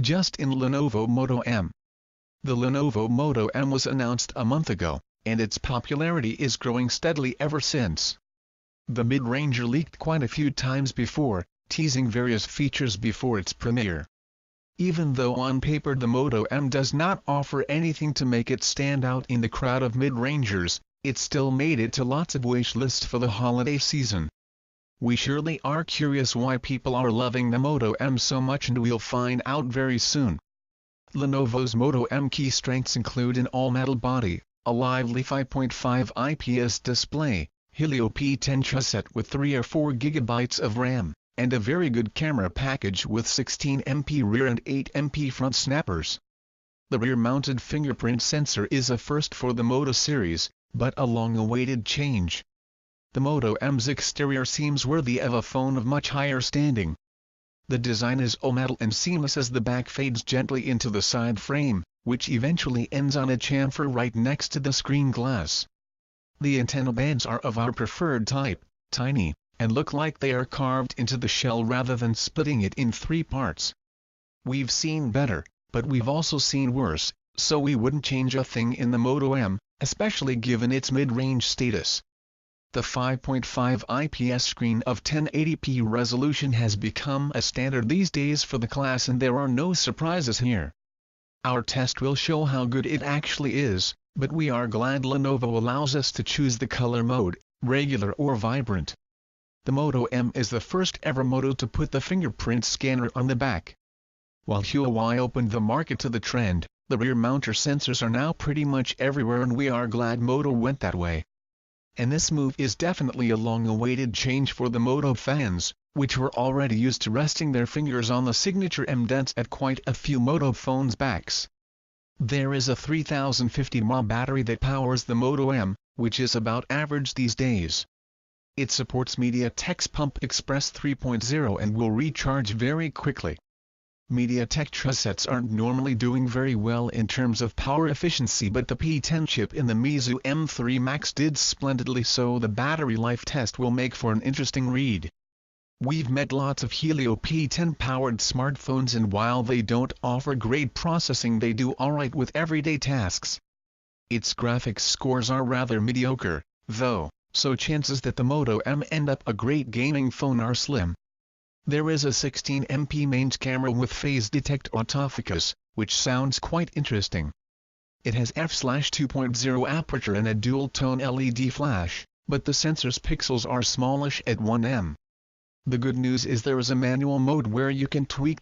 just in Lenovo Moto M. The Lenovo Moto M was announced a month ago, and its popularity is growing steadily ever since. The mid-ranger leaked quite a few times before, teasing various features before its premiere. Even though on paper the Moto M does not offer anything to make it stand out in the crowd of mid-rangers, it still made it to lots of wish lists for the holiday season. We surely are curious why people are loving the Moto M so much, and we'll find out very soon. Lenovo's Moto M key strengths include an all-metal body, a lively 5.5 IPS display, Helio P10 chipset with 3 or 4 GB of RAM, and a very good camera package with 16MP rear and 8MP front snappers. The rear-mounted fingerprint sensor is a first for the Moto series, but a long-awaited change. The Moto M's exterior seems worthy of a phone of much higher standing. The design is all-metal and seamless as the back fades gently into the side frame, which eventually ends on a chamfer right next to the screen glass. The antenna bands are of our preferred type, tiny, and look like they are carved into the shell rather than splitting it in 3 parts. We've seen better, but we've also seen worse, so we wouldn't change a thing in the Moto M, especially given its mid-range status. The 5.5 IPS screen of 1080p resolution has become a standard these days for the class, and there are no surprises here. Our test will show how good it actually is, but we are glad Lenovo allows us to choose the color mode, regular or vibrant. The Moto M is the first ever Moto to put the fingerprint scanner on the back. While Huawei opened the market to the trend, the rear mounter sensors are now pretty much everywhere, and we are glad Moto went that way. And this move is definitely a long-awaited change for the Moto fans, which were already used to resting their fingers on the signature M dents at quite a few Moto phones' backs. There is a 3050 mAh battery that powers the Moto M, which is about average these days. It supports MediaTek's Pump Express 3.0 and will recharge very quickly. MediaTek chipsets aren't normally doing very well in terms of power efficiency, but the P10 chip in the Meizu M3 Max did splendidly, so the battery life test will make for an interesting read. We've met lots of Helio P10 powered smartphones, and while they don't offer great processing, they do alright with everyday tasks. Its graphics scores are rather mediocre, though, so chances that the Moto M end up a great gaming phone are slim. There is a 16MP mains camera with phase detect autofocus, which sounds quite interesting. It has f/2.0 aperture and a dual-tone LED flash, but the sensor's pixels are smallish at 1 m. The good news is there is a manual mode where you can tweak the